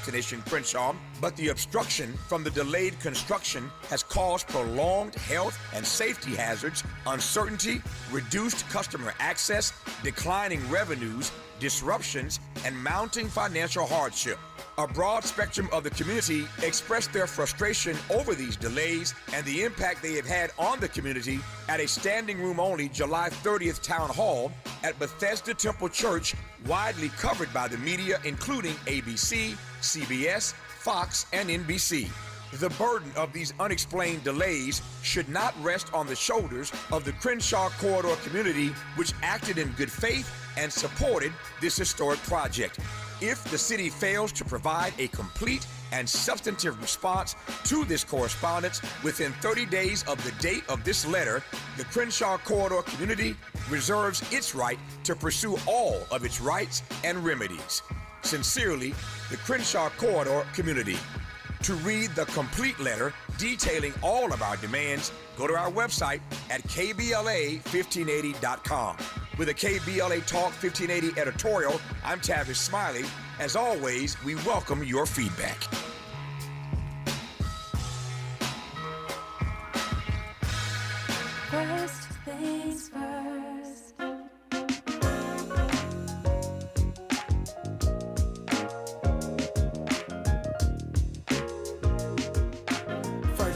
Destination Crenshaw, but the obstruction from the delayed construction has caused prolonged health and safety hazards, uncertainty, reduced customer access, declining revenues, disruptions, and mounting financial hardship. A broad spectrum of the community expressed their frustration over these delays and the impact they have had on the community at a standing room only July 30th town hall at Bethesda Temple Church, widely covered by the media, including ABC, CBS, Fox, and NBC. The burden of these unexplained delays should not rest on the shoulders of the Crenshaw Corridor community, which acted in good faith and supported this historic project. If the city fails to provide a complete and substantive response to this correspondence within 30 days of the date of this letter, the Crenshaw Corridor community reserves its right to pursue all of its rights and remedies. Sincerely, the Crenshaw Corridor community. To read the complete letter detailing all of our demands, go to our website at kbla1580.com. With a KBLA Talk 1580 editorial, I'm Tavis Smiley. As always, we welcome your feedback. First things first.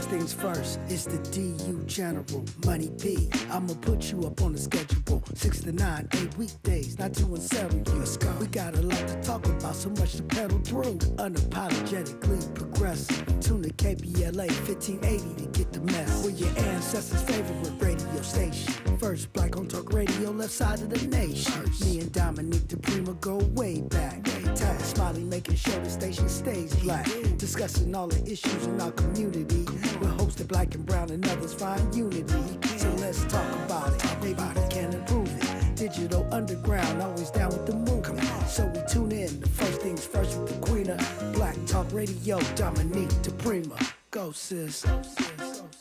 Things first, it's the DU General, Money P. I'ma put you up on the schedule, 6 to 9, 8 weekdays, not 2 and 7. Let's go. We got a lot to talk about, so much to pedal through. Unapologetically progressive. Tune to KBLA 1580 to get the mess. We're your ancestors' favorite radio station. First black on talk radio, left side of the nation. Me and Dominique DePrima go way back. Tavis Smiley making sure the station stays black. Discussing all the issues in our community. We're hosted black and brown and others find unity. So let's talk about it. Maybe we can improve it. Digital underground, always down with the movement. So we tune in. The first things first with the queen of Black Talk Radio, Dominique DePrima. Go sis.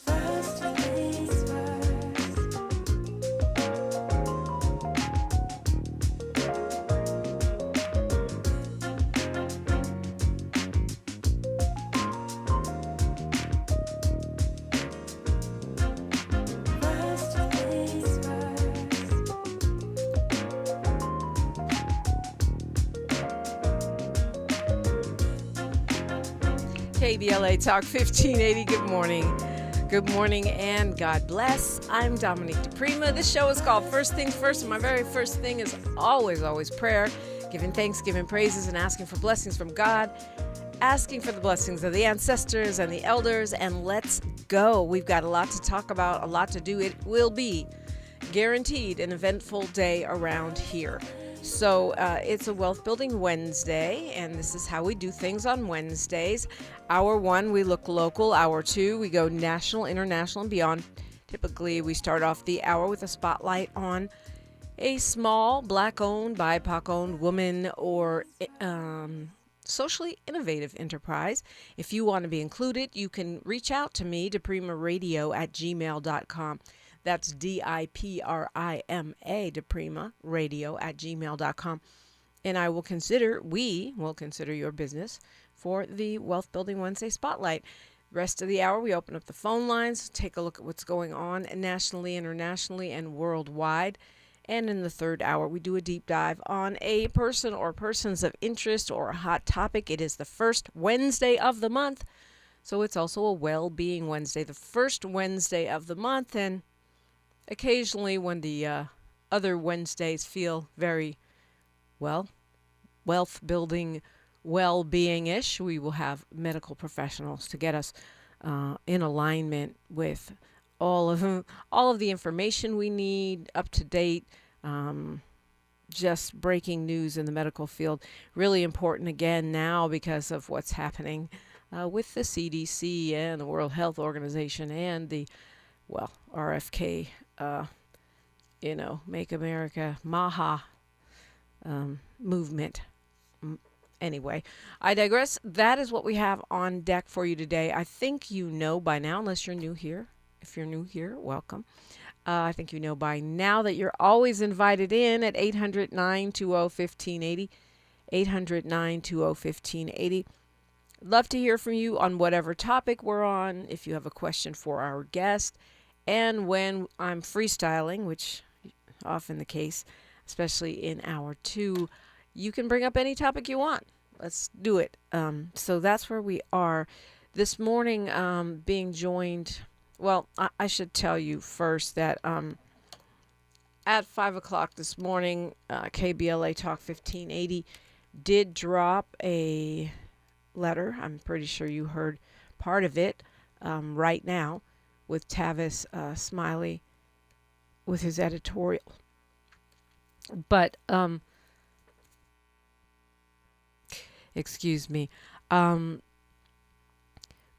First things first. KBLA Talk 1580. Good morning. Good morning and God bless. I'm Dominique DePrima. This show is called First Things First. And my very first thing is always prayer, giving thanks, giving praises, and asking for blessings from God, asking for the blessings of the ancestors and the elders. And let's go. We've got a lot to talk about, a lot to do. It will be guaranteed an eventful day around here. So it's a Wealth Building Wednesday, and this is how we do things on Wednesdays. Hour 1, we look local. Hour 2, we go national, international, and beyond. Typically, we start off the hour with a spotlight on a small, Black-owned, BIPOC-owned woman or socially innovative enterprise. If you want to be included, you can reach out to me, DePrimaRadio@gmail.com. That's DIPRIMA, DePrima Radio @gmail.com. And we will consider your business for the Wealth Building Wednesday Spotlight. Rest of the hour, we open up the phone lines, take a look at what's going on nationally, internationally, and worldwide. And in the third hour, we do a deep dive on a person or persons of interest or a hot topic. It is the first Wednesday of the month, so it's also a well-being Wednesday, the first Wednesday of the month. And occasionally when the other Wednesdays feel very, wealth-building, well-being-ish, we will have medical professionals to get us in alignment with all of the information we need, up to date, just breaking news in the medical field. Really important again now because of what's happening with the CDC and the World Health Organization and the RFK, Make America Maha movement. Anyway, I digress. That is what we have on deck for you today. I think you know by now, unless you're new here. If you're new here, welcome. I think you know by now that you're always invited in at 800-920-1580, 800-920-1580. Love to hear from you on whatever topic we're on, if you have a question for our guest. And when I'm freestyling, which often the case, especially in hour 2, you can bring up any topic you want. Let's do it. So that's where we are this morning, being joined. Well, I should tell you first that at 5 o'clock this morning, KBLA Talk 1580 did drop a letter. I'm pretty sure you heard part of it right now with Tavis Smiley with his editorial. But, excuse me.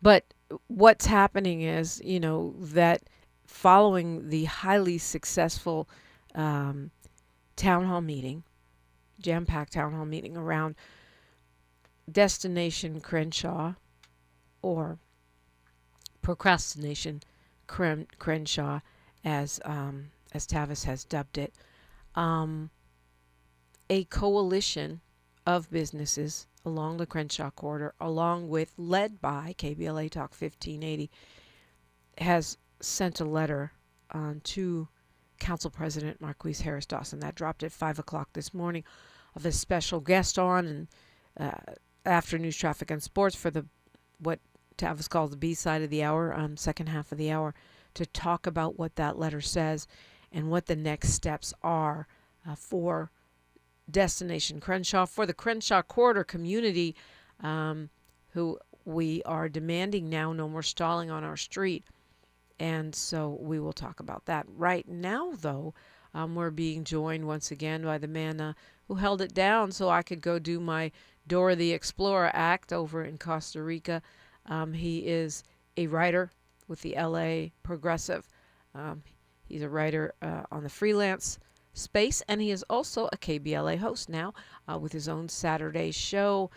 But what's happening is, that following the highly successful town hall meeting, jam-packed town hall meeting around Destination Crenshaw, or Procrastination Crenshaw, as Tavis has dubbed it, a coalition of businesses along the Crenshaw corridor, led by KBLA Talk 1580, has sent a letter to Council President Marquise Harris Dawson. That dropped at 5 o'clock this morning, of a special guest on, and after news, traffic, and sports for what Tavis calls the B side of the hour, second half of the hour, to talk about what that letter says and what the next steps are for Destination Crenshaw, for the Crenshaw corridor community, who we are demanding now no more stalling on our street. And so we will talk about that. Right now, though, we're being joined once again by the man who held it down so I could go do my Dora the Explorer act over in Costa Rica. He is a writer with the LA Progressive. He's a writer on the freelance space, and he is also a KBLA host now with his own Saturday show,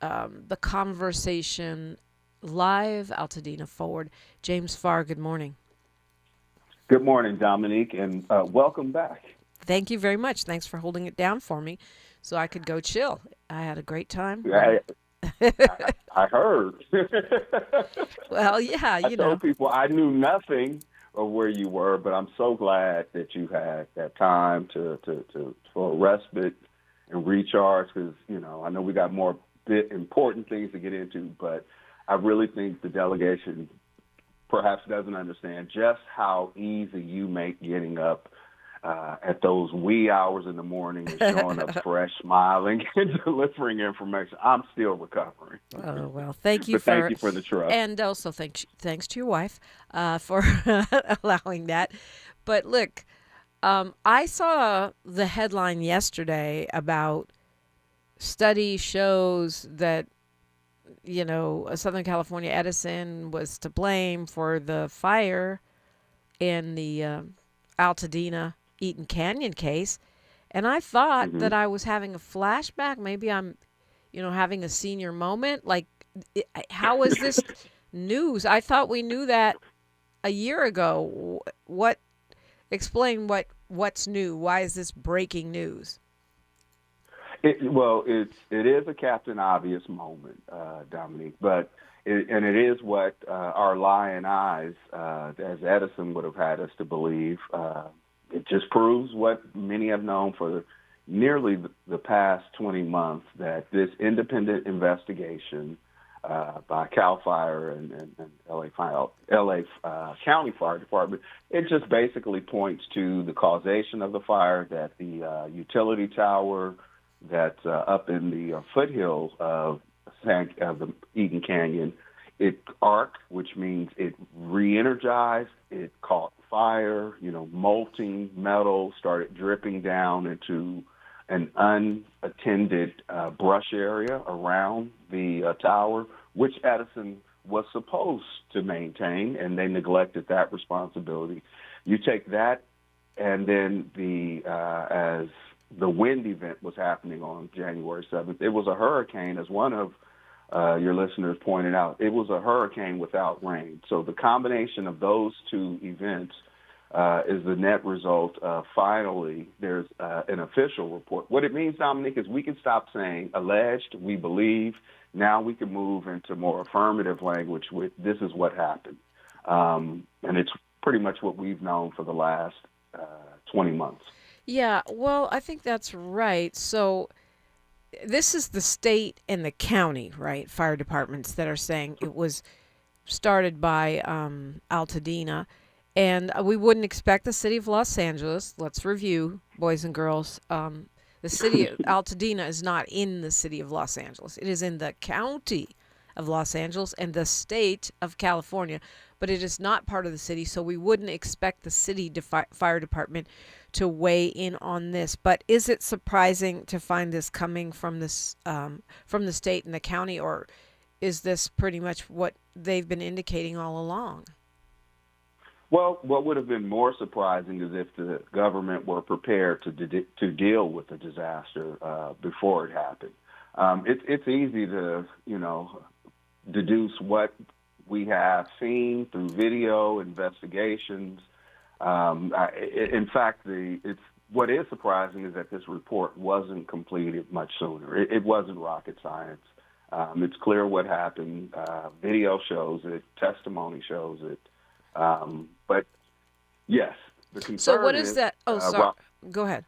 The Conversation Live, Altadena Forward. James Farr, good morning. Good morning, Dominique, and welcome back. Thank you very much. Thanks for holding it down for me so I could go chill. I had a great time. I heard. Well, yeah, I told people I knew nothing of where you were, but I'm so glad that you had that time for a respite and recharge, because, I know we got more important things to get into, but I really think the delegation perhaps doesn't understand just how easy you make getting up at those wee hours in the morning and showing up fresh, smiling, and delivering information. I'm still recovering. Oh, well, thank you thank you for the trust. And also thanks to your wife for allowing that. But look, I saw the headline yesterday about study shows that Southern California Edison was to blame for the fire in the Altadena Eaton Canyon case. And I thought that I was having a flashback. Maybe I'm, having a senior moment. Like, how is this news? I thought we knew that a year ago. Explain what's new. Why is this breaking news? It is a Captain Obvious moment, Dominique, but it is what our lying eyes, as Edison would have had us to believe. It just proves what many have known for nearly the past 20 months, that this independent investigation by CAL FIRE and LA County Fire Department, it just basically points to the causation of the fire, that the utility tower that's up in the foothills of the Eaton Canyon, it arced, which means it re-energized, it caught fire, molten metal started dripping down into an unattended brush area around the tower, which Edison was supposed to maintain, and they neglected that responsibility. You take that, and then as the wind event was happening on January 7th. It was a hurricane, as one of your listeners pointed out. It was a hurricane without rain. So the combination of those two events is the net result of finally there's an official report. What it means, Dominique, is we can stop saying alleged, we believe. Now we can move into more affirmative language with this is what happened. And it's pretty much what we've known for the last 20 months. Yeah, well, I think that's right. So this is the state and the county, right? Fire departments that are saying it was started by Altadena. And we wouldn't expect the city of Los Angeles. Let's review, boys and girls. The city of Altadena is not in the city of Los Angeles. It is in the county of Los Angeles and the state of California, but it is not part of the city, so we wouldn't expect the city fire department to weigh in on this. But is it surprising to find this coming from this from the state and the county, or is this pretty much what they've been indicating all along? Well, what would have been more surprising is if the government were prepared to deal with the disaster before it happened. It's easy to, deduce what we have seen through video investigations. In fact, what is surprising is that this report wasn't completed much sooner. It wasn't rocket science. It's clear what happened. Video shows it. Testimony shows it. But yes, the concern. So what is that? Oh, sorry. Go ahead.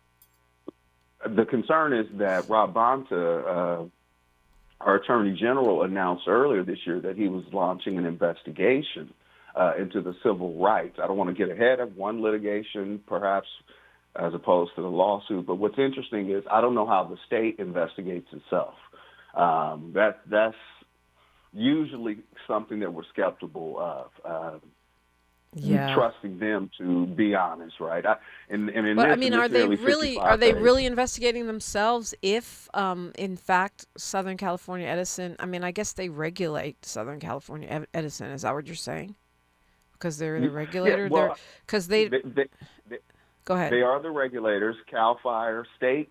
The concern is that Rob Bonta, our Attorney General, announced earlier this year that he was launching an investigation into the civil rights. I don't want to get ahead of one litigation, perhaps, as opposed to the lawsuit. But what's interesting is I don't know how the state investigates itself. That's usually something that we're skeptical of. Trusting them to be honest, right? Are they really investigating themselves? If, in fact, Southern California Edison, I guess they regulate Southern California Edison. Is that what you're saying? Because they're the regulator. Yeah, they go ahead. They are the regulators. Cal Fire, state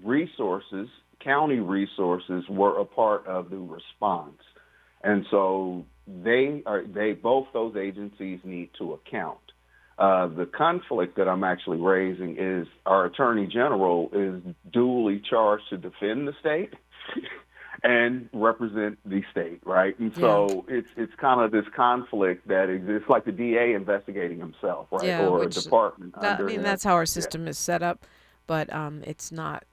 resources, county resources were a part of the response, and so both those agencies need to account. The conflict that I'm actually raising is our Attorney General is duly charged to defend the state and represent the state, right? And so it's kind of this conflict that exists, like the DA investigating himself, right? Yeah, or a department. That's how our system is set up, but it's not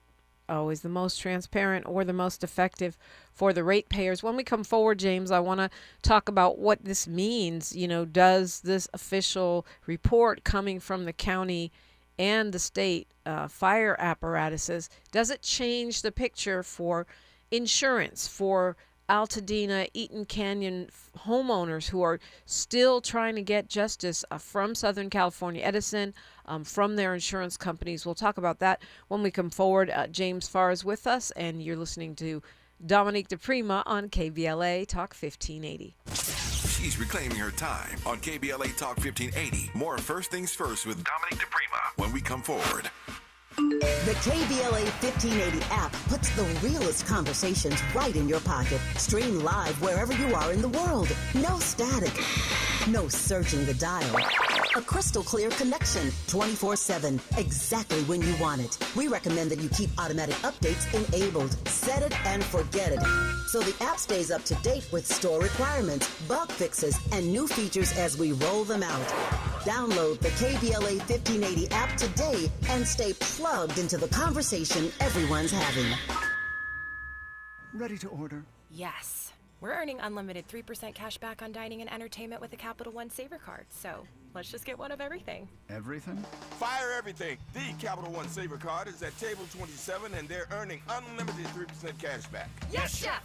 always the most transparent or the most effective for the ratepayers. When we come forward, James, I want to talk about what this means. Does this official report coming from the county and the state fire apparatuses, does it change the picture for insurance, for Altadena, Eaton Canyon homeowners who are still trying to get justice from Southern California Edison, from their insurance companies? We'll talk about that when we come forward. James Farr is with us, and you're listening to Dominique DePrima on KBLA Talk 1580. She's reclaiming her time on KBLA Talk 1580. More First Things First with Dominique DePrima when we come forward. The KBLA 1580 app puts the realest conversations right in your pocket. Stream live wherever you are in the world. No static. No searching the dial. A crystal clear connection 24/7. Exactly when you want it. We recommend that you keep automatic updates enabled. Set it and forget it. So the app stays up to date with store requirements, bug fixes, and new features as we roll them out. Download the KBLA 1580 app today and stay plugged into the conversation everyone's having. Ready to order? Yes. We're earning unlimited 3% cash back on dining and entertainment with the Capital One Saver Card, so let's just get one of everything. Everything? Fire everything. The Capital One Saver Card is at table 27, and they're earning unlimited 3% cash back. Yes, Chef!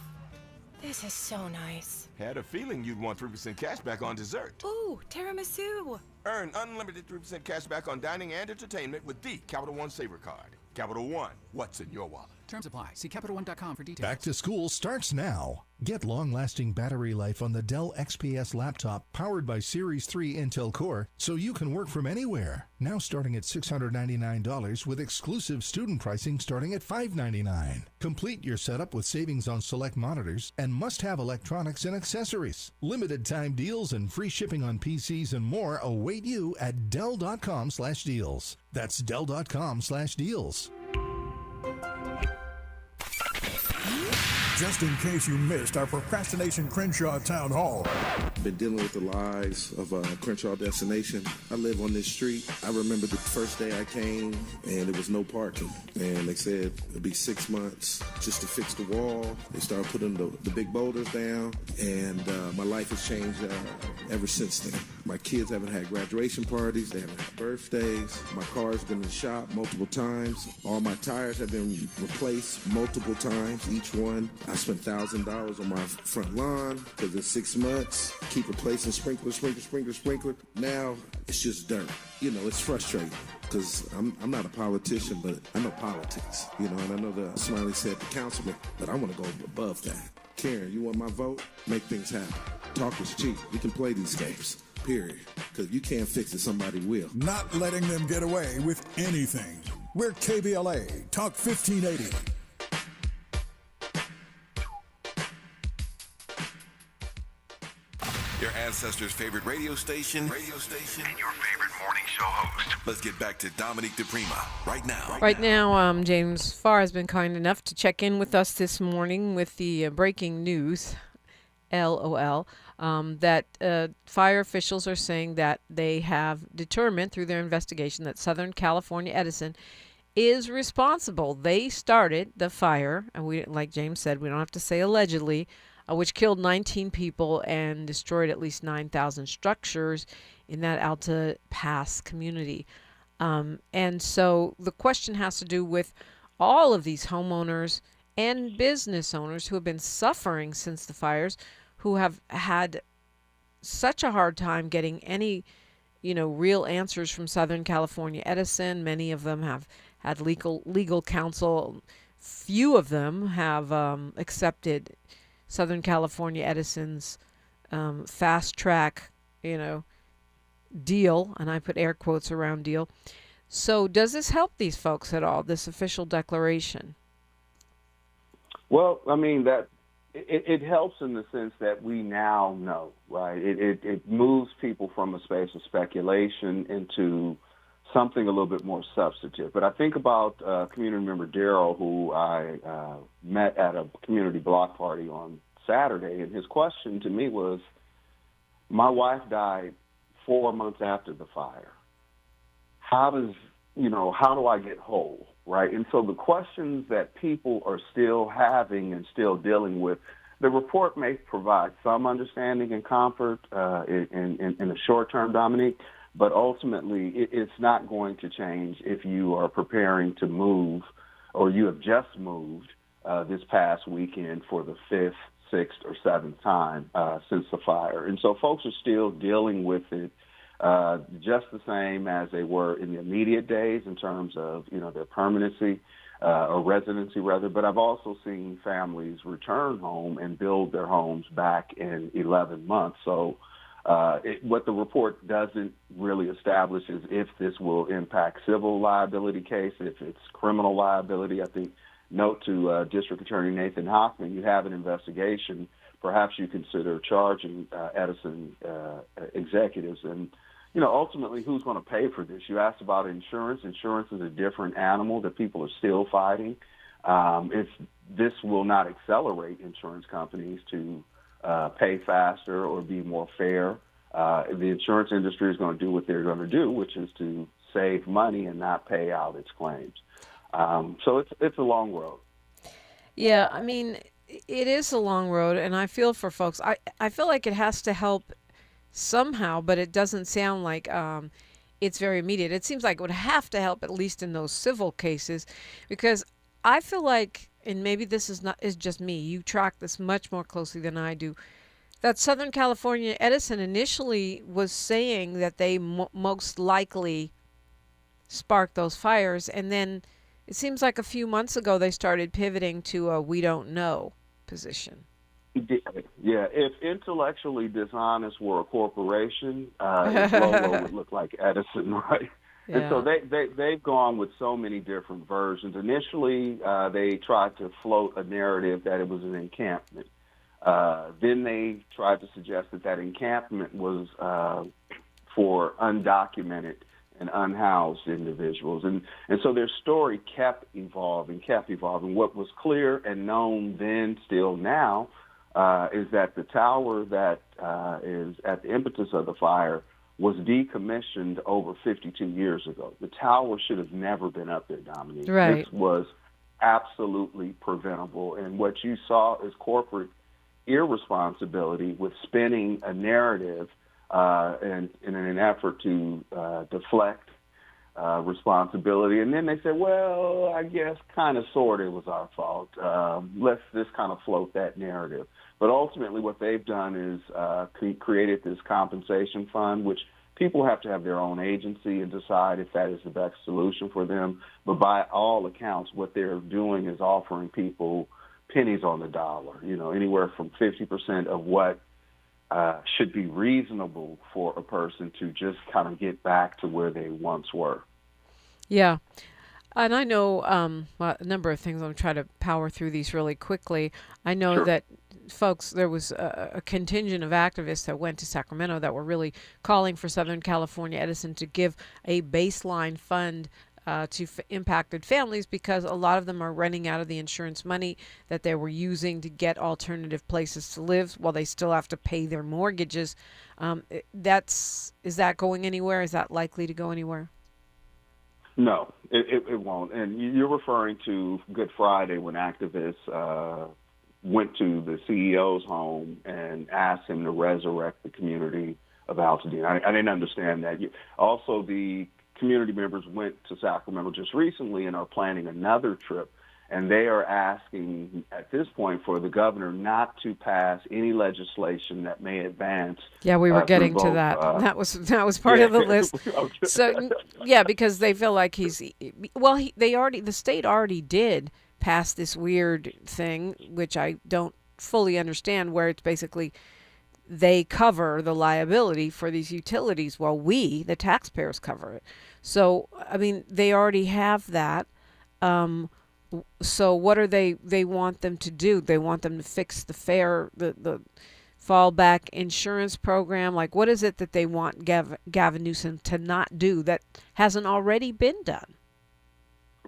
This is so nice. Had a feeling you'd want 3% cash back on dessert. Ooh, tiramisu. Earn unlimited 3% cash back on dining and entertainment with the Capital One Saver Card. Capital One, what's in your wallet? Terms apply. See CapitalOne.com for details. Back to school starts now. Get long-lasting battery life on the Dell XPS laptop powered by Series 3 Intel Core so you can work from anywhere. Now starting at $699 with exclusive student pricing starting at $599. Complete your setup with savings on select monitors and must-have electronics and accessories. Limited time deals and free shipping on PCs and more await you at Dell.com/deals. That's Dell.com/deals. Just in case you missed our Procrastination Crenshaw Town Hall. Been dealing with the lies of Crenshaw Destination. I live on this street. I remember the first day I came and there was no parking. And they said it'd be 6 months just to fix the wall. They started putting the big boulders down, and my life has changed ever since then. My kids haven't had graduation parties. They haven't had birthdays. My car's been in the shop multiple times. All my tires have been replaced multiple times, each one. I spent $1,000 on my front lawn because it's 6 months. Keep replacing sprinkler. Now it's just dirt. You know, it's frustrating because I'm not a politician, but I know politics. You know, and I know the Smiley said the councilman, but I want to go above that. Karen, you want my vote? Make things happen. Talk is cheap. We can play these games. Period. Because you can't fix it, somebody will. Not letting them get away with anything. We're KBLA, Talk 1580. Your ancestors' favorite radio station, and your favorite morning show host. Let's get back to Dominique DePrima right now. Right now, James Farr has been kind enough to check in with us this morning with the breaking news, LOL, that fire officials are saying that they have determined through their investigation that Southern California Edison is responsible. They started the fire, and we, like James said, we don't have to say allegedly, which killed 19 people and destroyed at least 9,000 structures in that Alta Pass community. And so the question has to do with all of these homeowners and business owners who have been suffering since the fires, who have had such a hard time getting any, real answers from Southern California Edison. Many of them have had legal counsel. Few of them have accepted Southern California Edison's fast track, deal, and I put air quotes around deal. So does this help these folks at all, this official declaration? Well, I mean, that it helps in the sense that we now know, right? It moves people from a space of speculation into something a little bit more substantive. But I think about community member Daryl, who I met at a community block party on Saturday, and his question to me was, my wife died 4 months after the fire. How do I get whole, right? And so the questions that people are still having and still dealing with, the report may provide some understanding and comfort in the short term, Dominique, but ultimately it's not going to change if you are preparing to move, or you have just moved this past weekend for the 5th, 6th, or 7th time since the fire. And so folks are still dealing with it just the same as they were in the immediate days in terms of, their permanency or residency, rather. But I've also seen families return home and build their homes back in 11 months. So what the report doesn't really establish is if this will impact civil liability case, if it's criminal liability. I think, note to District Attorney Nathan Hoffman, you have an investigation. Perhaps you consider charging Edison executives. And, ultimately, who's going to pay for this? You asked about insurance. Insurance is a different animal that people are still fighting. This will not accelerate insurance companies to pay faster or be more fair. The insurance industry is going to do what they're going to do, which is to save money and not pay out its claims. So it's a long road. Yeah, I mean, it is a long road, and I feel for folks. I feel like it has to help somehow, but it doesn't sound like it's very immediate. It seems like it would have to help, at least in those civil cases, because I feel like, and maybe this is just me, you track this much more closely than I do, that Southern California Edison initially was saying that they most likely sparked those fires, and then it seems like a few months ago they started pivoting to a we don't know position. Yeah, if intellectually dishonest were a corporation, its logo would look like Edison, right? Yeah. And so they've gone with so many different versions. Initially, they tried to float a narrative that it was an encampment. Then they tried to suggest that encampment was for undocumented and unhoused individuals. And so their story kept evolving. What was clear and known then, still now, is that the tower that is at the impetus of the fire was decommissioned over 52 years ago. The tower should have never been up there, Dominique. Right. This was absolutely preventable. And what you saw is corporate irresponsibility with spinning a narrative and in an effort to deflect responsibility. And then they said, well, I guess kind of sort of it was our fault. Let's just kind of float that narrative. But ultimately what they've done is created this compensation fund, which people have to have their own agency and decide if that is the best solution for them. But by all accounts, what they're doing is offering people pennies on the dollar, anywhere from 50% of what should be reasonable for a person to just kind of get back to where they once were. Yeah. And I know a number of things. I'm trying to power through these really quickly. I know Sure. that folks, there was a contingent of activists that went to Sacramento that were really calling for Southern California Edison to give a baseline fund to impacted families, because a lot of them are running out of the insurance money that they were using to get alternative places to live while they still have to pay their mortgages. Is that going anywhere? Is that likely to go anywhere? No, it won't. And you're referring to Good Friday when activists went to the CEO's home and asked him to resurrect the community of Altadena. I didn't understand that. Also, the community members went to Sacramento just recently and are planning another trip, and they are asking at this point for the governor not to pass any legislation that may advance. Yeah, we were getting to both, that. That was part of the list. So yeah, because they feel like the state already did pass this weird thing, which I don't fully understand, where it's basically they cover the liability for these utilities while we, the taxpayers, cover it. So, I mean, they already have that. So what are they want them to do? They want them to fix the fallback insurance program. Like, what is it that they want Gavin Newsom to not do that hasn't already been done?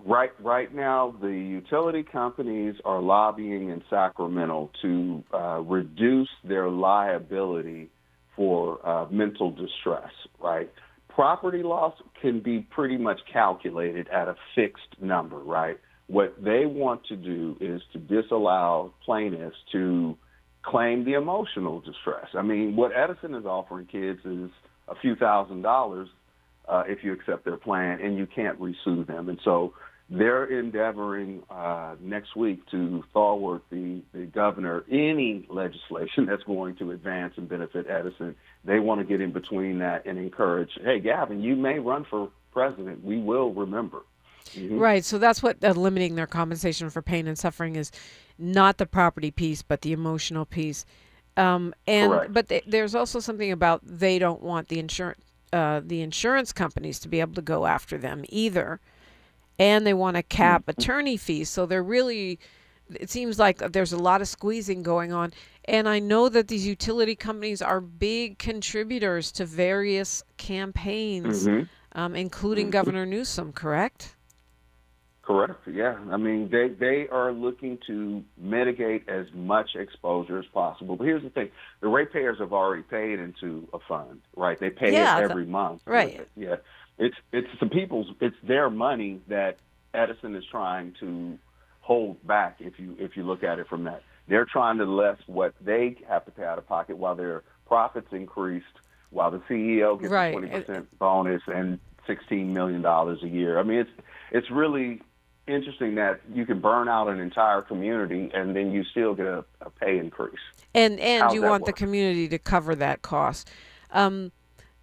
Right now, the utility companies are lobbying in Sacramento to reduce their liability for mental distress, right? Property loss can be pretty much calculated at a fixed number, right? What they want to do is to disallow plaintiffs to claim the emotional distress. I mean, what Edison is offering kids is a few $1,000s if you accept their plan, and you can't resue them. And so they're endeavoring next week to forward the governor any legislation that's going to advance and benefit Edison. They want to get in between that and encourage, hey, Gavin, you may run for president. We will remember. Mm-hmm. Right. So that's what limiting their compensation for pain and suffering is, not the property piece, but the emotional piece. Correct. But there's also something about they don't want the insurance companies to be able to go after them either. And they want to cap attorney fees. So they're really, it seems like there's a lot of squeezing going on. And I know that these utility companies are big contributors to various campaigns, including Governor Newsom, correct? Correct, yeah. I mean, they are looking to mitigate as much exposure as possible. But here's the thing. The ratepayers have already paid into a fund, right? They pay it every month. Right. Yeah. It's their money that Edison is trying to hold back. If you look at it from that, they're trying to less what they have to pay out of pocket while their profits increased, while the CEO gets a 20% bonus and $16 million a year. I mean, it's really interesting that you can burn out an entire community and then you still get a pay increase. And you want the community to cover that cost.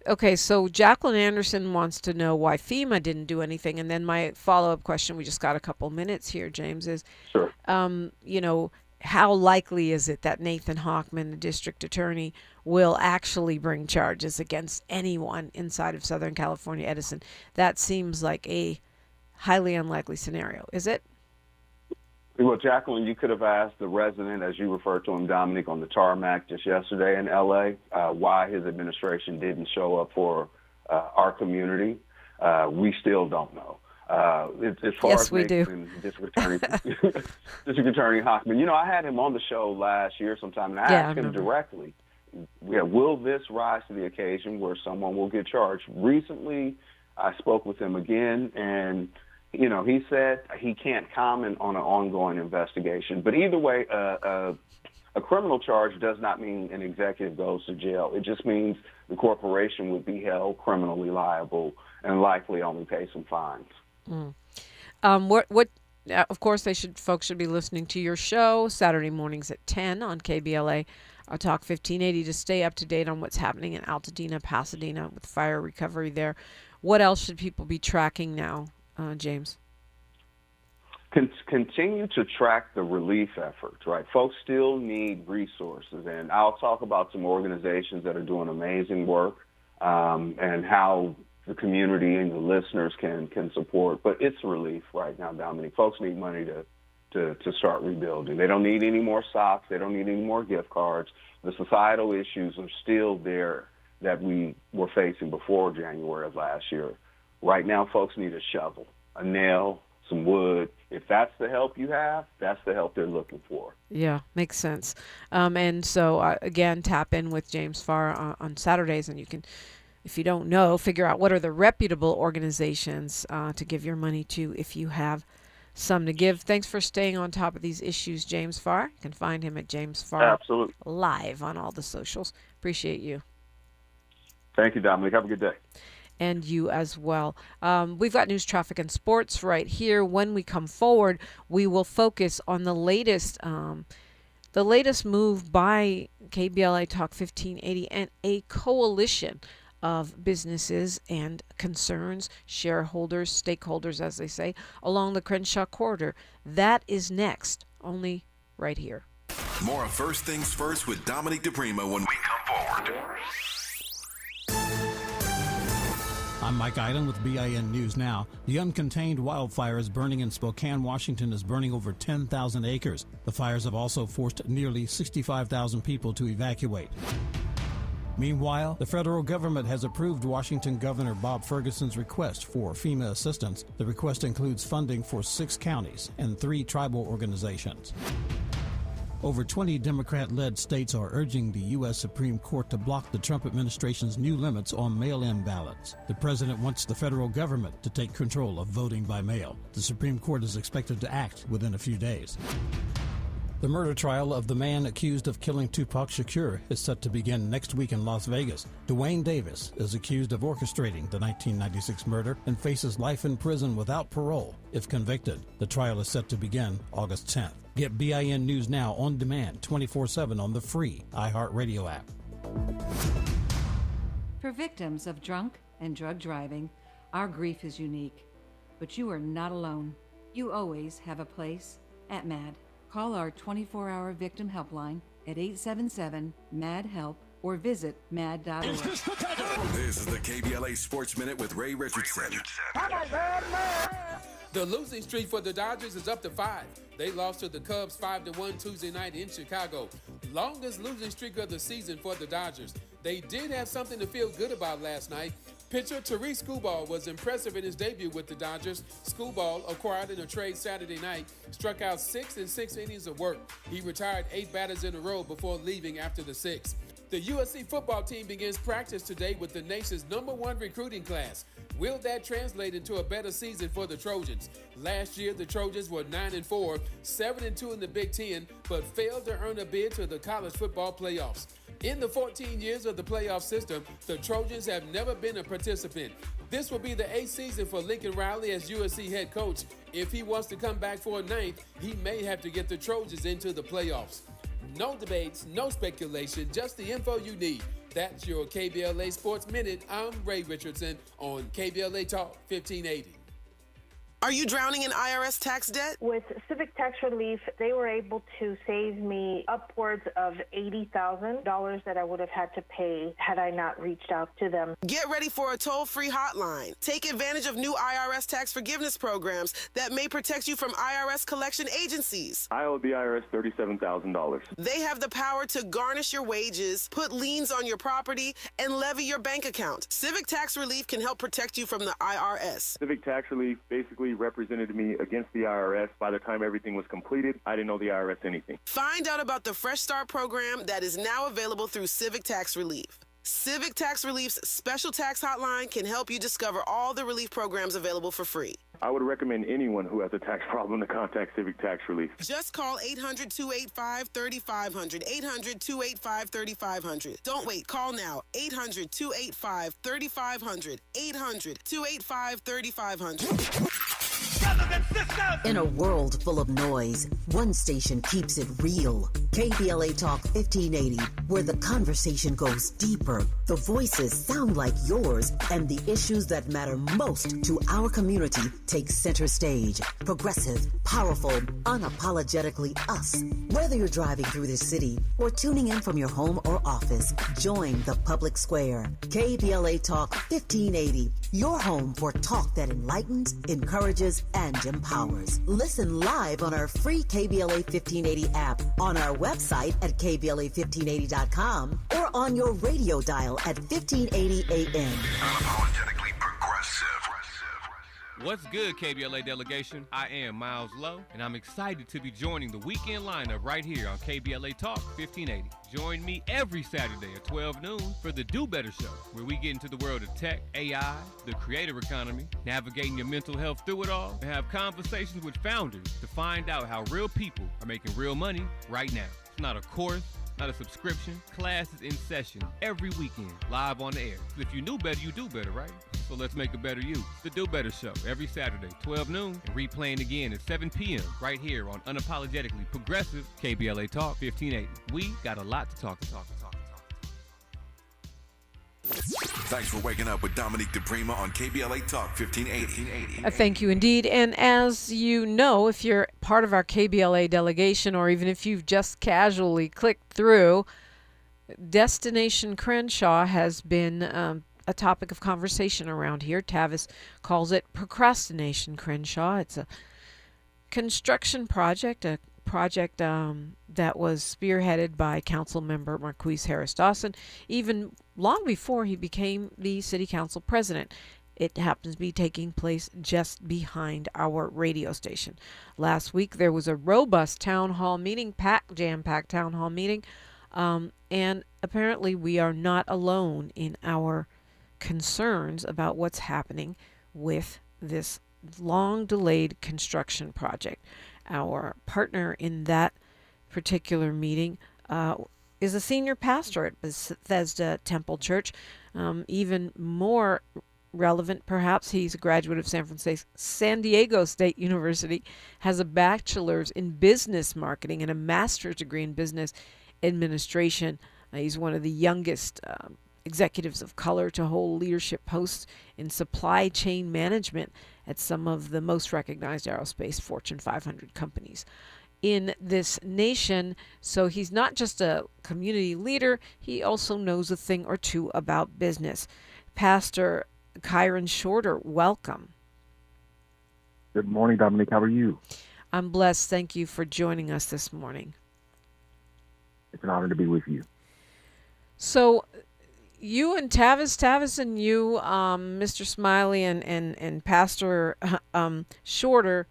Okay, so Jacqueline Anderson wants to know why FEMA didn't do anything. And then my follow-up question, we just got a couple minutes here, James, is, sure. how likely is it that Nathan Hochman, the district attorney, will actually bring charges against anyone inside of Southern California Edison? That seems like a highly unlikely scenario. Is it? Well, Jacqueline, you could have asked the resident, as you referred to him, Dominic, on the tarmac just yesterday in L.A., why his administration didn't show up for our community. We still don't know. As far as we do. District Attorney Hochman, I had him on the show last year sometime, and I asked him directly, will this rise to the occasion where someone will get charged? Recently, I spoke with him again, and he said he can't comment on an ongoing investigation. But either way, a criminal charge does not mean an executive goes to jail. It just means the corporation would be held criminally liable and likely only pay some fines. Of course, folks should be listening to your show Saturday mornings at 10 on KBLA Talk 1580 to stay up to date on what's happening in Altadena, Pasadena with fire recovery there. What else should people be tracking now, James? Continue to track the relief efforts, right? Folks still need resources, and I'll talk about some organizations that are doing amazing work and how the community and the listeners can support. But it's relief right now, Dominic. Folks need money to start rebuilding. They don't need any more socks. They don't need any more gift cards. The societal issues are still there that we were facing before January of last year. Right now, folks need a shovel, a nail, some wood. If that's the help you have, that's the help they're looking for. Yeah, makes sense. And so, again, tap in with James Farr on Saturdays, and you can, if you don't know, figure out what are the reputable organizations to give your money to if you have some to give. Thanks for staying on top of these issues, James Farr. You can find him at James Farr Absolutely. Live on all the socials. Appreciate you. Thank you, Dominic. Have a good day. And you as well. We've got news, traffic, and sports right here. When we come forward, we will focus on the latest move by KBLA Talk 1580 and a coalition of businesses and concerns, shareholders, stakeholders, as they say, along the Crenshaw corridor. That is next, only right here. More of First Things First with Dominic DePrima when we come forward. I'm Mike Eilen with BIN News Now. The uncontained wildfires burning in Spokane, Washington is burning over 10,000 acres. The fires have also forced nearly 65,000 people to evacuate. Meanwhile, the federal government has approved Washington Governor Bob Ferguson's request for FEMA assistance. The request includes funding for 6 counties and 3 tribal organizations. Over 20 Democrat-led states are urging the U.S. Supreme Court to block the Trump administration's new limits on mail-in ballots. The president wants the federal government to take control of voting by mail. The Supreme Court is expected to act within a few days. The murder trial of the man accused of killing Tupac Shakur is set to begin next week in Las Vegas. Dwayne Davis is accused of orchestrating the 1996 murder and faces life in prison without parole if convicted. The trial is set to begin August 10th. Get BIN News Now on demand 24/7 on the free iHeartRadio app. For victims of drunk and drug driving, our grief is unique. But you are not alone. You always have a place at MAD. Call our 24-hour victim helpline at 877-MAD-HELP or visit mad.org. This is the KBLA Sports Minute with Ray Richardson. The losing streak for the Dodgers is up to 5. They lost to the Cubs 5-1 Tuesday night in Chicago. Longest losing streak of the season for the Dodgers. They did have something to feel good about last night. Pitcher Tariq Skubal was impressive in his debut with the Dodgers. Skubal, acquired in a trade Saturday night, struck out 6 in 6 innings of work. He retired 8 batters in a row before leaving after the 6th. The USC football team begins practice today with the nation's #1 recruiting class. Will that translate into a better season for the Trojans? Last year, the Trojans were 9-4, 7-2 in the Big Ten, but failed to earn a bid to the college football playoffs. In the 14 years of the playoff system, the Trojans have never been a participant. This will be the 8th season for Lincoln Riley as USC head coach. If he wants to come back for a 9th, he may have to get the Trojans into the playoffs. No debates, no speculation, just the info you need. That's your KBLA Sports Minute. I'm Ray Richardson on KBLA Talk 1580. Are you drowning in IRS tax debt? With Civic Tax Relief, they were able to save me upwards of $80,000 that I would have had to pay had I not reached out to them. Get ready for a toll-free hotline. Take advantage of new IRS tax forgiveness programs that may protect you from IRS collection agencies. I owe the IRS $37,000. They have the power to garnish your wages, put liens on your property, and levy your bank account. Civic Tax Relief can help protect you from the IRS. Civic Tax Relief basically represented me against the IRS. By the time everything was completed, I didn't owe the IRS anything. Find out about the Fresh Start program that is now available through Civic Tax Relief. Civic Tax Relief's special tax hotline can help you discover all the relief programs available for free. I would recommend anyone who has a tax problem to contact Civic Tax Relief. Just call 800-285-3500, 800-285-3500. Don't wait, call now, 800-285-3500, 800-285-3500. In a world full of noise, one station keeps it real. KBLA Talk 1580, where the conversation goes deeper, the voices sound like yours, and the issues that matter most to our community take center stage. Progressive, powerful, unapologetically us. Whether you're driving through the city or tuning in from your home or office, join the public square. KBLA Talk 1580, your home for talk that enlightens, encourages, and empowers. Listen live on our free KBLA 1580 app, on our website at KBLA1580.com, or on your radio dial at 1580 AM. Unapologetically progressive. What's good, KBLA delegation? I am Miles Lowe, and I'm excited to be joining the weekend lineup right here on KBLA Talk 1580. Join me every Saturday at 12 noon for the Do Better Show, where we get into the world of tech, AI, the creator economy, navigating your mental health through it all, and have conversations with founders to find out how real people are making real money right now. It's not a course, not a subscription. Class is in session every weekend, live on the air. If you knew better, you do better, right? So let's make a better you. The Do Better Show, every Saturday, 12 noon, and replaying again at 7 p.m. right here on Unapologetically Progressive KBLA Talk 1580. We got a lot to talk. Thanks for waking up with Dominique DePrima on KBLA Talk 1580. Thank you indeed. And as you know, if you're part of our KBLA delegation, or even if you've just casually clicked through, Destination Crenshaw has been a topic of conversation around here. Tavis calls it Procrastination Crenshaw. It's a construction project, that was spearheaded by Council Member Marquise Harris Dawson, even long before he became the City Council President. It happens to be taking place just behind our radio station. Last week there was a robust town hall meeting, jam-packed town hall meeting, and apparently we are not alone in our concerns about what's happening with this long-delayed construction project. Our partner in that particular meeting is a senior pastor at Bethesda Temple Church. Even more relevant, perhaps, he's a graduate of San Diego State University, has a bachelor's in business marketing and a master's degree in business administration. He's one of the youngest executives of color to hold leadership posts in supply chain management at some of the most recognized aerospace Fortune 500 companies in this nation. So he's not just a community leader, he also knows a thing or two about business. Pastor Kyron Shorter, welcome. Good morning, Dominique. How are you? I'm blessed. Thank you for joining us this morning. It's an honor to be with you. So you and Tavis and you, Mr. Smiley and Pastor Shorter,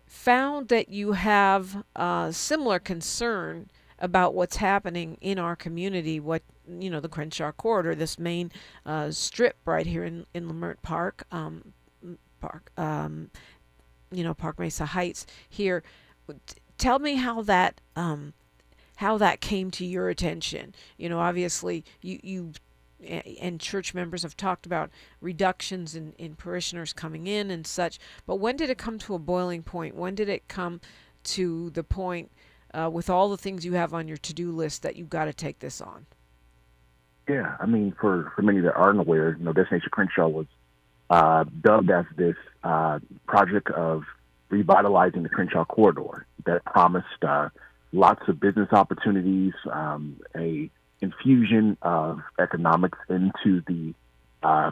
found that you have a similar concern about what's happening in our community, the Crenshaw Corridor, this main strip right here in Leimert Park, Park Mesa Heights here. Tell me how that came to your attention. Obviously you and church members have talked about reductions in parishioners coming in and such, but when did it come to a boiling point? When did it come to the point with all the things you have on your to-do list that you've got to take this on? Yeah, I mean, for many that aren't aware, Destination Crenshaw was dubbed as this project of revitalizing the Crenshaw corridor that promised lots of business opportunities, a infusion of economics into the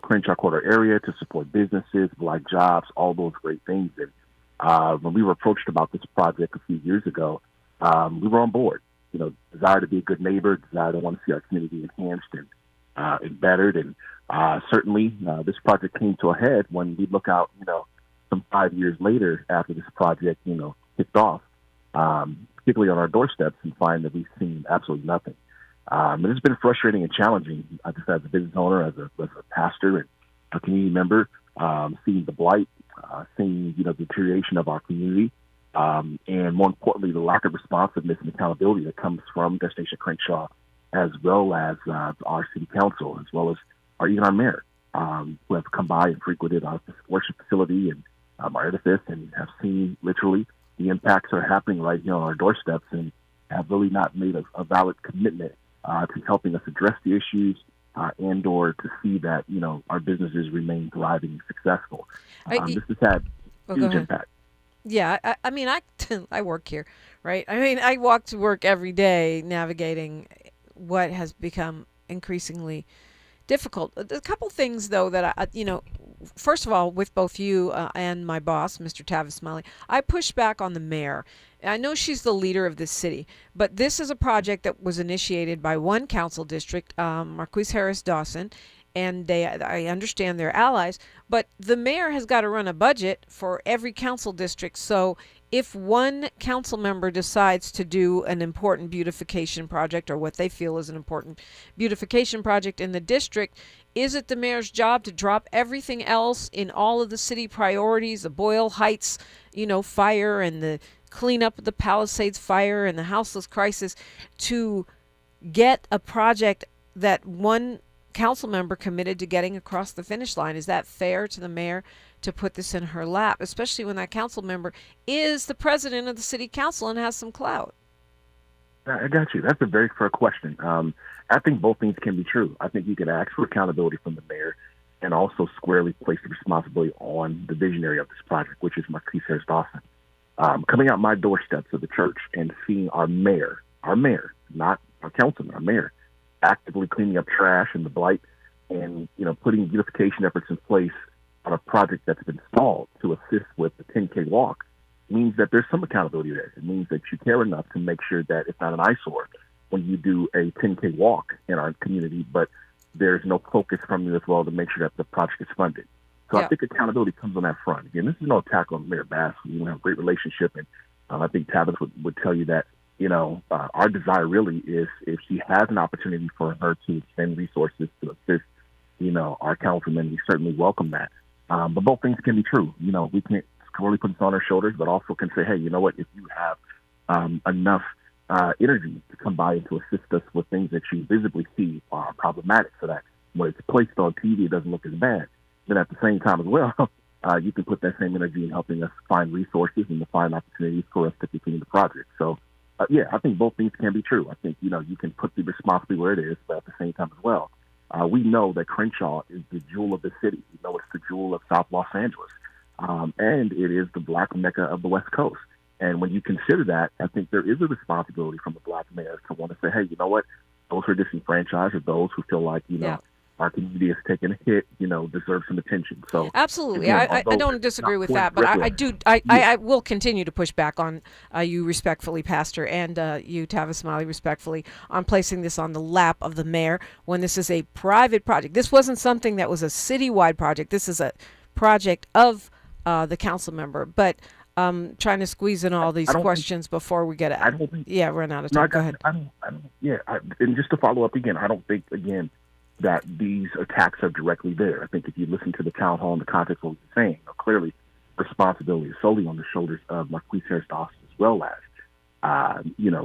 Crenshaw corridor area to support businesses, Black jobs, all those great things. And when we were approached about this project a few years ago, we were on board. Desire to be a good neighbor, desire to want to see our community enhanced and bettered. And certainly this project came to a head when we look out, some 5 years later after this project, kicked off, particularly on our doorsteps, and find that we've seen absolutely nothing. And it's been frustrating and challenging, just as a business owner, as a pastor and a community member, seeing the blight, seeing, the deterioration of our community, and more importantly, the lack of responsiveness and accountability that comes from Destination Crenshaw, as well as our city council, as well as even our mayor, who have come by and frequented our worship facility and our edifice, and have seen literally the impacts that are happening right here on our doorsteps, and have really not made a valid commitment to helping us address the issues and or to see that, our businesses remain thriving and successful. This has had huge impact. Yeah, I mean, I work here, right? I mean, I walk to work every day navigating what has become increasingly difficult. A couple things, though, that first of all, with both you and my boss, Mr. Tavis Smiley, I push back on the mayor. I know she's the leader of this city, but this is a project that was initiated by one council district, Marquise Harris Dawson, and I understand they're allies, but the mayor has got to run a budget for every council district. So if one council member decides to do an important beautification project, or what they feel is an important beautification project in the district, is it the mayor's job to drop everything else in all of the city priorities, the Boyle Heights, fire, and the cleanup of the Palisades fire and the houseless crisis, to get a project that one council member committed to getting across the finish line? Is that fair to the mayor to put this in her lap, especially when that council member is the president of the city council and has some clout? I got you. That's a very fair question. I think both things can be true. I think you can ask for accountability from the mayor and also squarely place the responsibility on the visionary of this project, which is Marquise Harris Dawson. Coming out my doorsteps of the church and seeing our mayor, not our councilman, our mayor, actively cleaning up trash and the blight, and putting beautification efforts in place on a project that's been stalled to assist with the 10K walk, means that there's some accountability there. It means that you care enough to make sure that it's not an eyesore when you do a 10K walk in our community, but there's no focus from you as well to make sure that the project is funded. So I think accountability comes on that front. Again, this is no attack on Mayor Bass. We have a great relationship, and I think Tavis would tell you that our desire really is, if she has an opportunity for her to extend resources to assist, our councilmen, we certainly welcome that. But both things can be true. We can't really put this on our shoulders, but also can say, hey, you know what, if you have enough energy to come by and to assist us with things that you visibly see are problematic, so that when it's placed on TV, it doesn't look as bad, then at the same time as well, you can put that same energy in helping us find resources and to find opportunities for us to continue the project. So, I think both things can be true. I think, you can put the responsibility where it is, but at the same time as well, we know that Crenshaw is the jewel of the city. We know it's the jewel of South Los Angeles, and it is the Black Mecca of the West Coast. And when you consider that, I think there is a responsibility from the Black mayor to want to say, hey, you know what, those who are disenfranchised, or those who feel like, our community has taken a hit, deserve some attention. So absolutely, again, I don't disagree with that, but I will continue to push back on you respectfully, Pastor, and you, Tavis Smiley, respectfully, on placing this on the lap of the mayor when this is a private project. This wasn't something that was a citywide project. This is a project of the council member. But trying to squeeze in all these questions before we get run out of time. Go ahead. And just to follow up again, I don't think, again, that these attacks are directly there. I think if you listen to the town hall in the context of what he's saying, clearly responsibility is solely on the shoulders of Marquise Harris Dawson, as well as,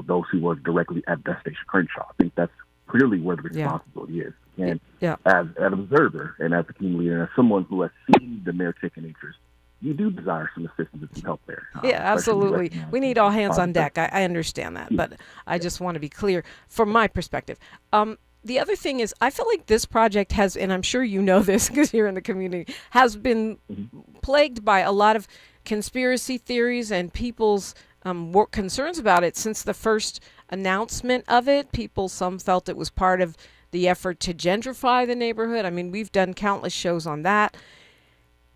those who work directly at Destination Crenshaw. I think that's clearly where the responsibility is. And as an observer and as a community leader and as someone who has seen the mayor take an interest, you do desire some assistance and some help there. Absolutely. We need all hands on deck. I understand that, but I just want to be clear from my perspective. the other thing is, I feel like this project has, and I'm sure you know this because you're in the community, has been plagued by a lot of conspiracy theories and people's concerns about it since the first announcement of it. Some felt it was part of the effort to gentrify the neighborhood. I mean, we've done countless shows on that.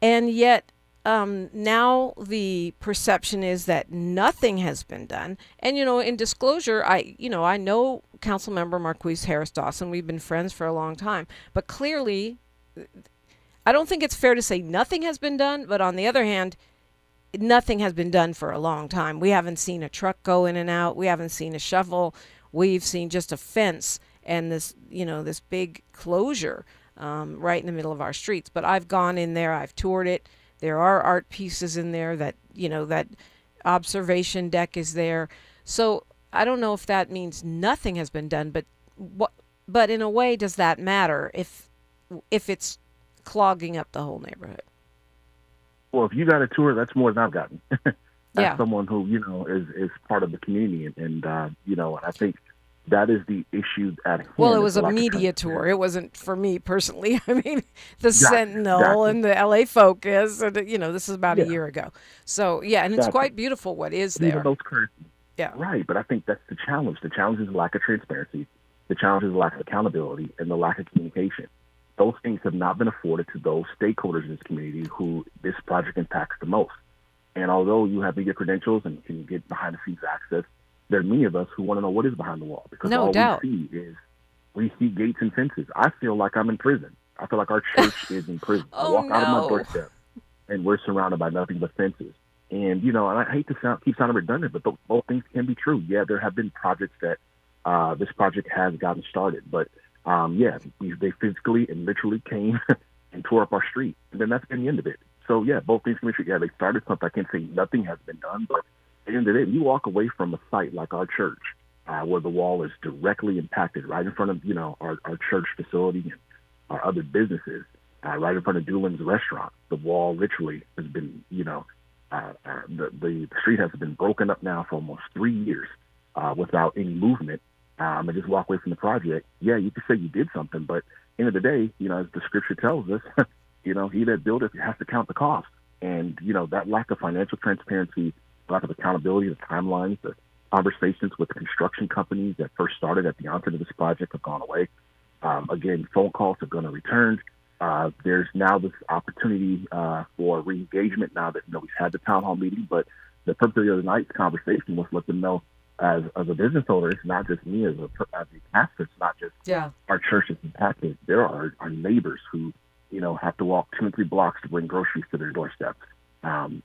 And yet, now the perception is that nothing has been done. And, in disclosure, I know Councilmember Marquise Harris Dawson. We've been friends for a long time. But clearly, I don't think it's fair to say nothing has been done. But on the other hand, nothing has been done for a long time. We haven't seen a truck go in and out. We haven't seen a shovel. We've seen just a fence and this big closure right in the middle of our streets. But I've gone in there. I've toured it. There are art pieces in there that observation deck is there. So I don't know if that means nothing has been done, but in a way, does that matter if it's clogging up the whole neighborhood? Well, if you got a tour, that's more than I've gotten. Yeah. Someone who, is part of the community. And I think that is the issue at hand. Well, it was a media tour. It wasn't for me personally. I mean, the Sentinel exactly. and the LA Focus, and this is about a year ago. So, yeah, and it's quite beautiful what is there. Those courtesies. Yeah. Right, but I think that's the challenge. The challenge is the lack of transparency. The challenge is the lack of accountability and the lack of communication. Those things have not been afforded to those stakeholders in this community who this project impacts the most. And although you have media credentials and can get behind-the-scenes access, there are many of us who want to know what is behind the wall, because No all doubt. we see gates and fences. I feel like I'm in prison. I feel like our church is in prison. I walk out of my doorstep, and we're surrounded by nothing but fences. And, and I hate to keep sounding redundant, but both things can be true. Yeah, there have been projects that this project has gotten started. But, they physically and literally came and tore up our street. And then that's been the end of it. So, yeah, both things can be true. Yeah, they started something. I can't say nothing has been done, but at the end of the day, you walk away from a site like our church, where the wall is directly impacted right in front of, our church facility and our other businesses, right in front of Doolin's restaurant. The wall literally has been, the street has been broken up now for almost 3 years without any movement. And just walk away from the project. Yeah, you could say you did something, but at the end of the day, as the scripture tells us, he that buildeth has to count the cost. And, that lack of financial transparency, lack of accountability, the timelines, the conversations with the construction companies that first started at the onset of this project have gone away. Again, phone calls have gone returned. There's now this opportunity for re-engagement now that we've had the town hall meeting, but the purpose of the other night's conversation was to let them know as a business owner, it's not just me as a pastor, it's not just our church is impacted. There are our neighbors who, have to walk 2 and 3 blocks to bring groceries to their doorsteps.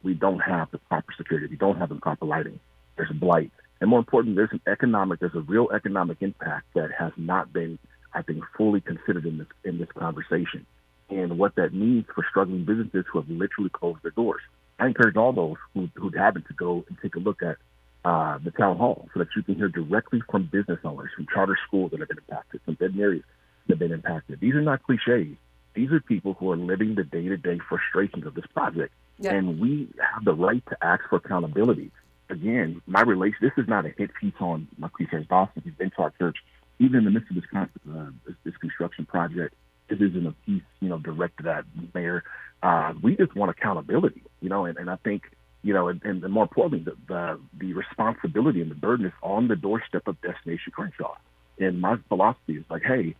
We don't have the proper security. We don't have the proper lighting. There's a blight. And more importantly, there's a real economic impact that has not been, I think, fully considered in this conversation. And what that means for struggling businesses who have literally closed their doors. I encourage all those who haven't to go and take a look at the town hall so that you can hear directly from business owners, from charter schools that have been impacted, from veterinarians that have been impacted. These are not cliches. These are people who are living the day-to-day frustrations of this project. Yeah. And we have the right to ask for accountability. Again, this is not a hit piece on Marquise Harris Dawson. He's been to our church. Even in the midst of this construction project, this isn't a piece, directed at the mayor. We just want accountability, and I think, and more importantly, the responsibility and the burden is on the doorstep of Destination Crenshaw. And my philosophy is like, hey,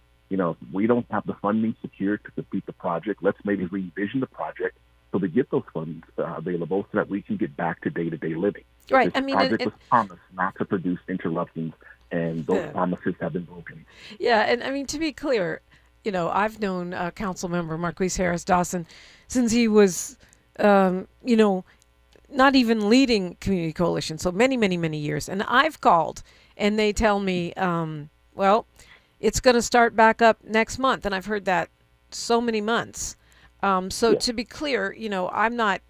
we don't have the funding secured to complete the project. Let's maybe revision the project so we get those funds available so that we can get back to day-to-day living. Right. This project was promised not to produce interruptions, and those promises have been broken. Yeah, and to be clear, I've known Councilmember Marquise Harris Dawson since he was, not even leading Community Coalition, so many, many, many years. And I've called, and they tell me, it's going to start back up next month. And I've heard that so many months. To be clear, I'm not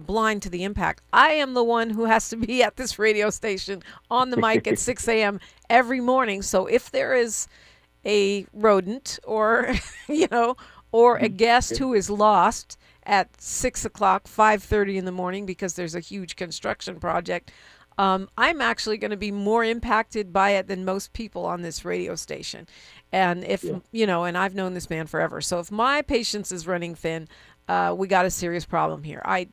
blind to the impact. I am the one who has to be at this radio station on the mic at 6 a.m. every morning. So if there is a rodent or, or a guest who is lost at 6 o'clock, 5:30 in the morning because there's a huge construction project, I'm actually going to be more impacted by it than most people on this radio station. And if, and I've known this man forever. So if my patience is running thin, we got a serious problem here. I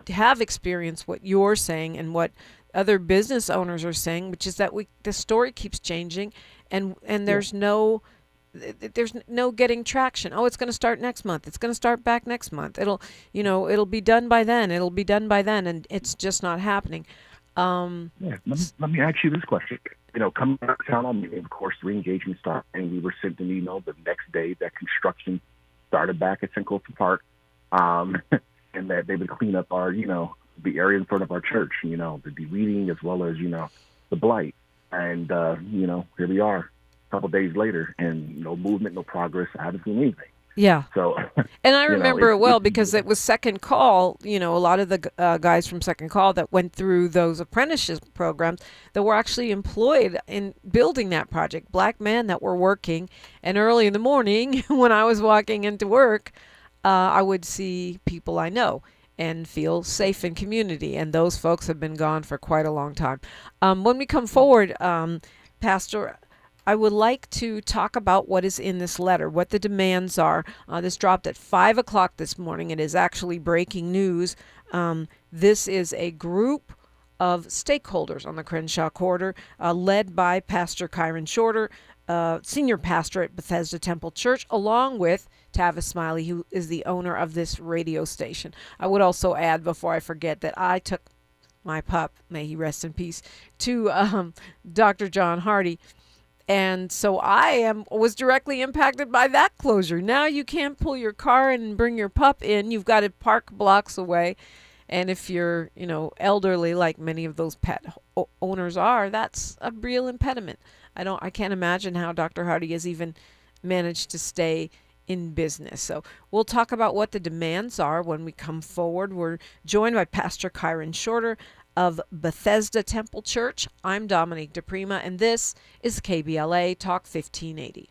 have experienced what you're saying and what other business owners are saying, which is that the story keeps changing, and there's no getting traction. Oh, it's going to start next month. It's going to start back next month. It'll be done by then. It'll be done by then, and it's just not happening. Let me ask you this question. Coming back to town on me, of course, re-engagement started, and we were sent an email the next day that construction started back at St. Colton Park, and that they would clean up our, the area in front of our church, the deleting as well as, the blight. And, here we are a couple days later, and no movement, no progress. I haven't seen anything. Yeah. So, and I remember it well because it was Second Call, a lot of the guys from Second Call that went through those apprenticeship programs that were actually employed in building that project. Black men that were working. And early in the morning when I was walking into work, I would see people I know and feel safe in community. And those folks have been gone for quite a long time. When we come forward, Pastor, I would like to talk about what is in this letter, what the demands are. This dropped at 5 o'clock this morning. It is actually breaking news. This is a group of stakeholders on the Crenshaw corridor, led by Pastor Kyron Shorter, senior pastor at Bethesda Temple Church, along with Tavis Smiley, who is the owner of this radio station. I would also add, before I forget, that I took my pup, may he rest in peace, to Dr. John Hardy. And so I was directly impacted by that closure. Now you can't pull your car in and bring your pup in. You've got to park blocks away. And if you're, elderly, like many of those pet owners are, that's a real impediment. I can't imagine how Dr. Hardy has even managed to stay in business. So we'll talk about what the demands are when we come forward. We're joined by Pastor Kyron Shorter of Bethesda Temple Church. I'm Dominique DePrima, and this is KBLA Talk 1580.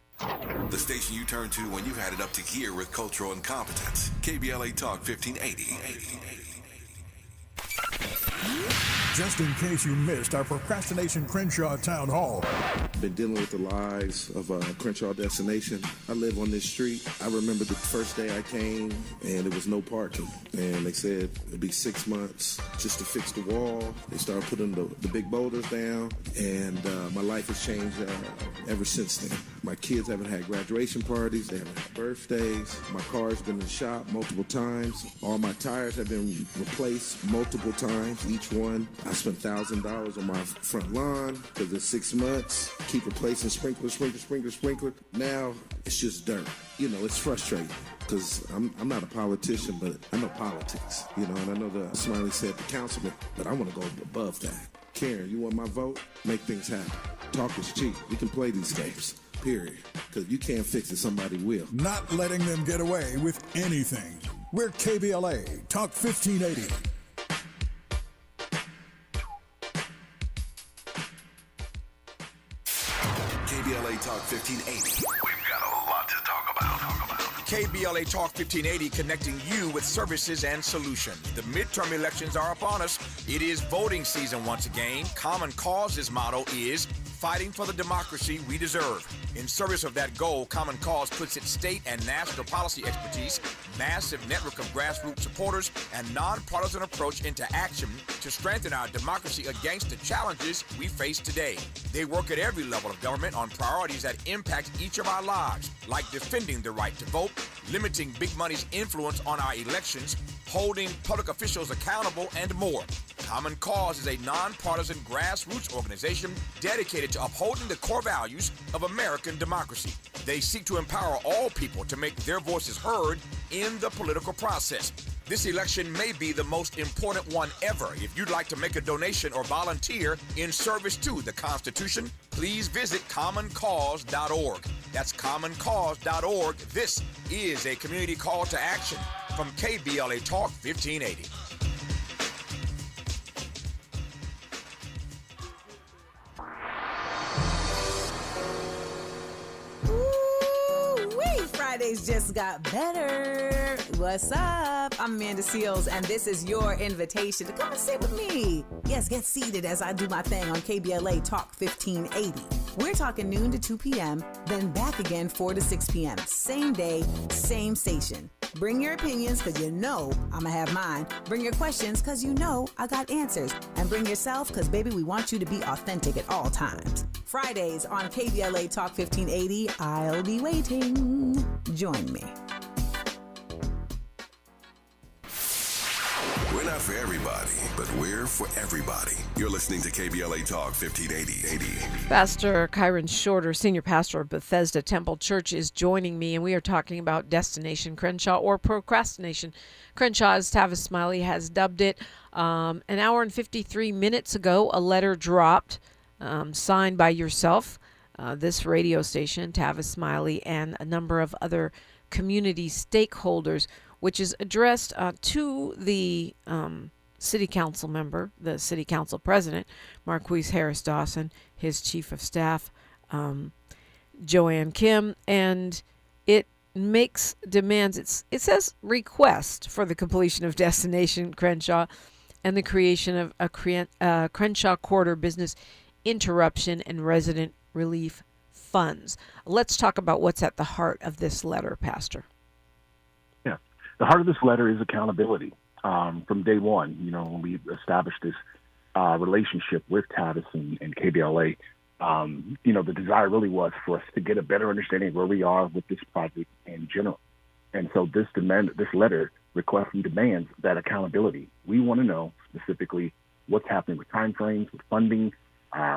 The station you turn to when you've had it up to gear with cultural incompetence. KBLA Talk 1580. Just in case you missed our Procrastination Crenshaw Town Hall. Been dealing with the lies of Crenshaw Destination. I live on this street. I remember the first day I came and there was no parking. And they said it'd be 6 months just to fix the wall. They started putting the big boulders down, and my life has changed ever since then. My kids haven't had graduation parties. They haven't had birthdays. My car's been in the shop multiple times. All my tires have been replaced multiple times, each one. I spent $1,000 on my front lawn because it's 6 months. Keep replacing sprinkler. Now it's just dirt. It's frustrating because I'm not a politician, but I know politics. And I know the Smiley said the councilman, but I want to go above that. Karen, you want my vote? Make things happen. Talk is cheap. We can play these games. Period. Because you can't fix it, somebody will. Not letting them get away with anything. We're KBLA Talk 1580. KBLA Talk 1580. We've got a lot to talk about. KBLA Talk 1580, connecting you with services and solutions. The midterm elections are upon us. It is voting season once again. Common Cause's motto is fighting for the democracy we deserve. In service of that goal, Common Cause puts its state and national policy expertise, massive network of grassroots supporters, and nonpartisan approach into action to strengthen our democracy against the challenges we face today. They work at every level of government on priorities that impact each of our lives, like defending the right to vote, limiting big money's influence on our elections, holding public officials accountable, and more. Common Cause is a nonpartisan grassroots organization dedicated to upholding the core values of American democracy. They seek to empower all people to make their voices heard in the political process. This election may be the most important one ever. If you'd like to make a donation or volunteer in service to the Constitution, please visit commoncause.org. That's commoncause.org. This is a community call to action from KBLA Talk 1580. Fridays just got better. What's up? I'm Amanda Seals, and this is your invitation to come and sit with me. Yes, get seated as I do my thing on KBLA Talk 1580. We're talking noon to 2 p.m., then back again 4 to 6 p.m. Same day, same station. Bring your opinions, because you know I'm going to have mine. Bring your questions, because you know I got answers. And bring yourself, because, baby, we want you to be authentic at all times. Fridays on KBLA Talk 1580. I'll be waiting. Join me. We're not for everybody, but we're for everybody. You're listening to KBLA Talk 1580. Pastor Kyron Shorter, Senior Pastor of Bethesda Temple Church, is joining me, and we are talking about Destination Crenshaw, or Procrastination. Crenshaw, as Tavis Smiley has dubbed it. An hour and 53 minutes ago, a letter dropped, signed by yourself, this radio station, Tavis Smiley, and a number of other community stakeholders, which is addressed to the city council member, the city council president, Marquise Harris Dawson, his chief of staff, Joanne Kim, and it makes demands. It says request for the completion of Destination Crenshaw and the creation of a Crenshaw Quarter Business Interruption and Resident Relief Funds. Let's talk about what's at the heart of this letter, Pastor. Yeah, the heart of this letter is accountability. From day one, when we established this relationship with Tavis and KBLA, the desire really was for us to get a better understanding of where we are with this project in general. And so this letter requests and demands that accountability. We want to know specifically what's happening with timeframes, with funding.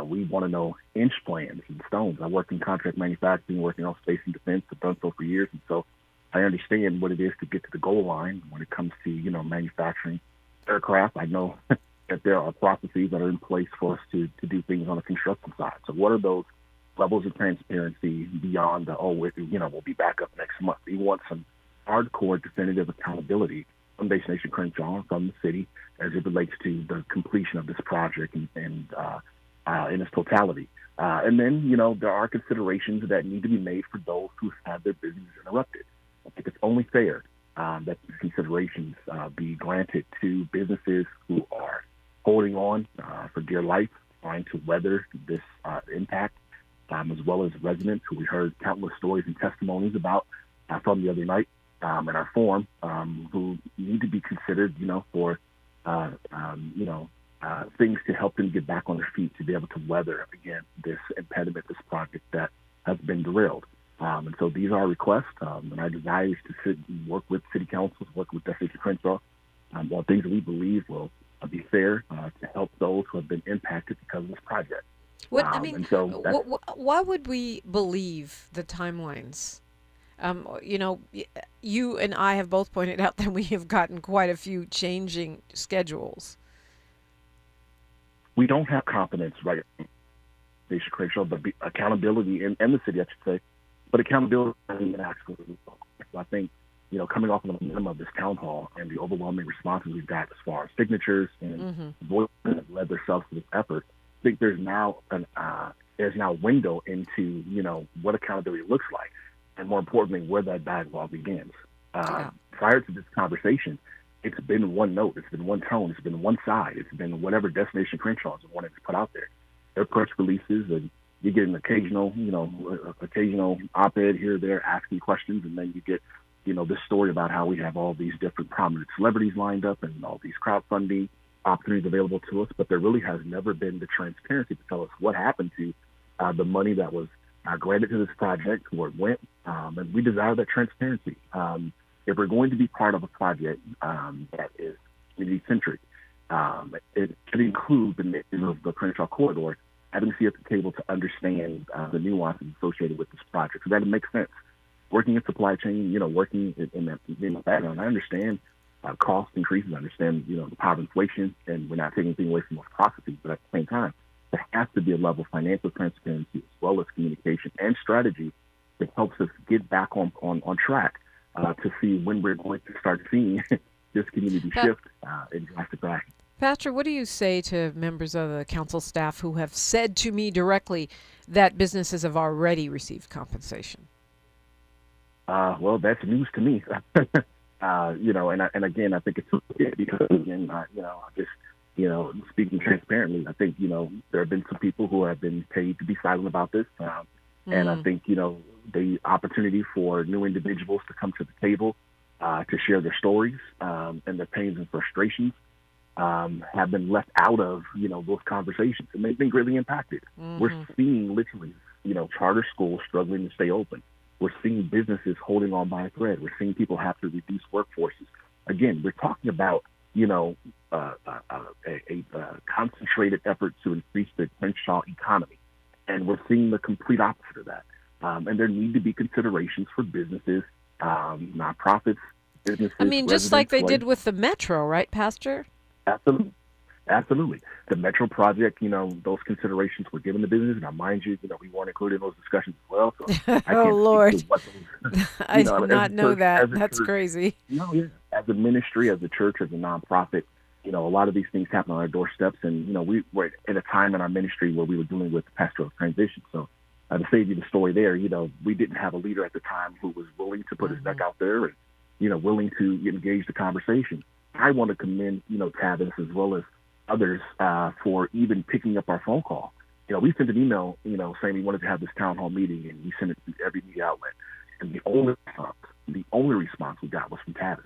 We want to know inch plans and stones. I work in contract manufacturing, working on space and defense. I've done so for years, and so I understand what it is to get to the goal line when it comes to, manufacturing aircraft. I know that there are processes that are in place for us to do things on the construction side. So what are those levels of transparency beyond we'll be back up next month? We want some hardcore definitive accountability from Destination Crenshaw and from the city as it relates to the completion of this project and in its totality. And then, there are considerations that need to be made for those who have their business interrupted. I think it's only fair that these considerations be granted to businesses who are holding on for dear life, trying to weather this impact, as well as residents who we heard countless stories and testimonies about from the other night in our forum, who need to be considered, for things to help them get back on their feet to be able to weather, again, this impediment, this project that has been derailed. And so these are requests, and our desire is to sit and work with city councils, work with Destination Crenshaw on things that we believe will be fair to help those who have been impacted because of this project. Why would we believe the timelines? You and I have both pointed out that we have gotten quite a few changing schedules. We don't have confidence, right, Destination Crenshaw, but accountability and the city, I should say, but accountability and actually. So I think, coming off of the momentum of this town hall and the overwhelming responses we've got as far as signatures and voices that have led themselves to this effort, I think there's now a window into, what accountability looks like, and more importantly, where that dialogue begins. Prior to this conversation, it's been one note, it's been one tone, it's been one side, it's been whatever Destination Crenshaw is wanting to put out there. Their press releases, and you get an occasional op-ed here or there asking questions, and then you get, this story about how we have all these different prominent celebrities lined up and all these crowdfunding opportunities available to us, but there really has never been the transparency to tell us what happened to the money that was granted to this project, where it went, and we desire that transparency. If we're going to be part of a project that is community-centric, it should include the mission of the Crenshaw Corridor, having to see at the table to understand the nuances associated with this project. So that it makes sense. Working in supply chain, working in that background, I understand cost increases, I understand, the power of inflation, and we're not taking anything away from those processes, but at the same time, there has to be a level of financial transparency as well as communication and strategy that helps us get back on track to see when we're going to start seeing this community shift in drastic fashion. Pastor, what do you say to members of the council staff who have said to me directly that businesses have already received compensation? well, that's news to me. And again, I think it's because, again, I just, speaking transparently, I think, there have been some people who have been paid to be silent about this. And I think, the opportunity for new individuals to come to the table, to share their stories and their pains and frustrations have been left out of, those conversations. And they've been greatly impacted. We're seeing literally, charter schools struggling to stay open. We're seeing businesses holding on by a thread. We're seeing people have to reduce workforces. Again, we're talking about, a concentrated effort to increase the Crenshaw economy. And we're seeing the complete opposite of that. And there need to be considerations for businesses, nonprofits, businesses. I mean, just like they did with the Metro, right, Pastor? Absolutely. The Metro project, those considerations were given to business. Now, mind you, we weren't included in those discussions as well. So I can't Lord. speak to what those, I did not know that. That's crazy. As a ministry, as a church, as a nonprofit, a lot of these things happen on our doorsteps. And, we were at a time in our ministry where we were dealing with pastoral transition. So to save you the story there, we didn't have a leader at the time who was willing to put his neck out there and, willing to engage the conversation. I want to commend, Tavis as well as others for even picking up our phone call. We sent an email, saying we wanted to have this town hall meeting, and we sent it to every media outlet. And the only response we got was from Tavis.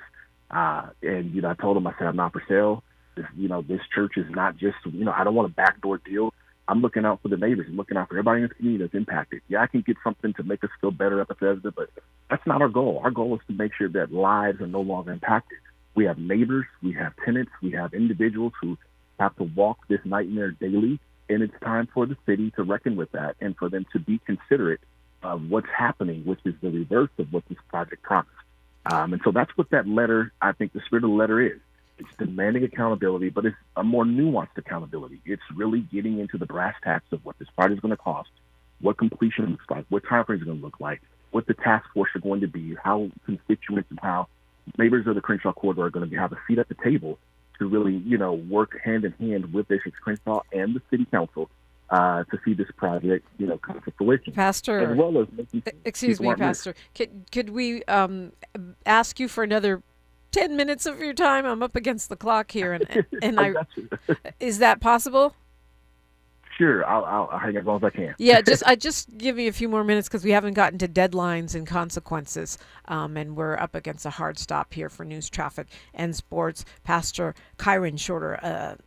And I told him, I said, I'm not for sale. This church is not just, I don't want a backdoor deal. I'm looking out for the neighbors. I'm looking out for everybody in the community that's impacted. Yeah, I can get something to make us feel better at Bethesda, but that's not our goal. Our goal is to make sure that lives are no longer impacted. We have neighbors, we have tenants, we have individuals who have to walk this nightmare daily, and it's time for the city to reckon with that and for them to be considerate of what's happening, which is the reverse of what this project promised. And so that's what that letter, I think the spirit of the letter is. It's demanding accountability, but it's a more nuanced accountability. It's really getting into the brass tacks of what this project is going to cost, what completion looks like, what time frames are going to look like, what the task force are going to be, how constituents and how neighbors of the Crenshaw corridor are going to have a seat at the table to really, work hand in hand with Destination Crenshaw and the city council to see this project, come to fruition. Pastor, as well as excuse me, Pastor, could we ask you for another 10 minutes of your time? I'm up against the clock here, and is that possible? Sure, I'll hang as long as I can. Yeah, just give me a few more minutes because we haven't gotten to deadlines and consequences, and we're up against a hard stop here for news, traffic, and sports. Pastor Kyron Shorter,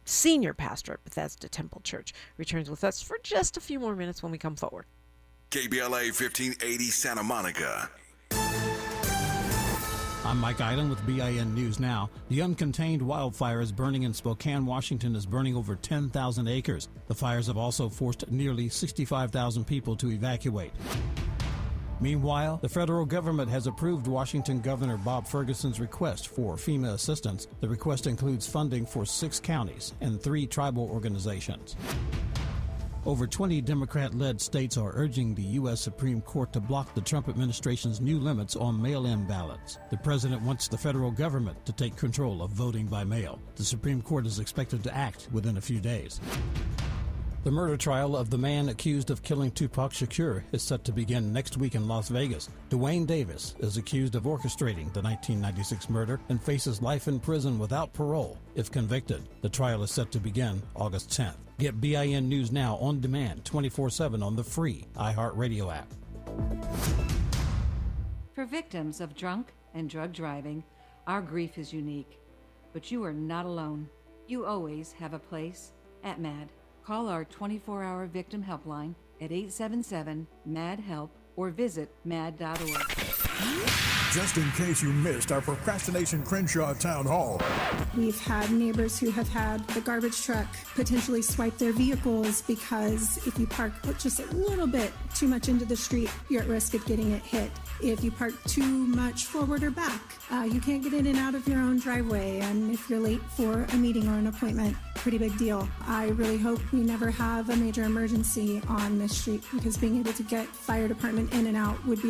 senior pastor at Bethesda Temple Church, returns with us for just a few more minutes when we come forward. KBLA 1580 Santa Monica. I'm Mike Eiden with BIN News Now. The uncontained wildfires burning in Spokane, Washington is burning over 10,000 acres. The fires have also forced nearly 65,000 people to evacuate. Meanwhile, the federal government has approved Washington Governor Bob Ferguson's request for FEMA assistance. The request includes funding for 6 counties and 3 tribal organizations. Over 20 Democrat-led states are urging the U.S. Supreme Court to block the Trump administration's new limits on mail-in ballots. The president wants the federal government to take control of voting by mail. The Supreme Court is expected to act within a few days. The murder trial of the man accused of killing Tupac Shakur is set to begin next week in Las Vegas. Dwayne Davis is accused of orchestrating the 1996 murder and faces life in prison without parole if convicted. The trial is set to begin August 10th. Get BIN News Now on demand 24/7 on the free iHeartRadio app. For victims of drunk and drug driving, our grief is unique. But you are not alone. You always have a place at MAD. Call our 24-hour victim helpline at 877-MAD-HELP or visit mad.org. Just in case you missed our Procrastination Crenshaw Town Hall. We've had neighbors who have had the garbage truck potentially swipe their vehicles because if you park just a little bit too much into the street, you're at risk of getting it hit. If you park too much forward or back, you can't get in and out of your own driveway. And if you're late for a meeting or an appointment, pretty big deal. I really hope we never have a major emergency on this street because being able to get fire department in and out would be very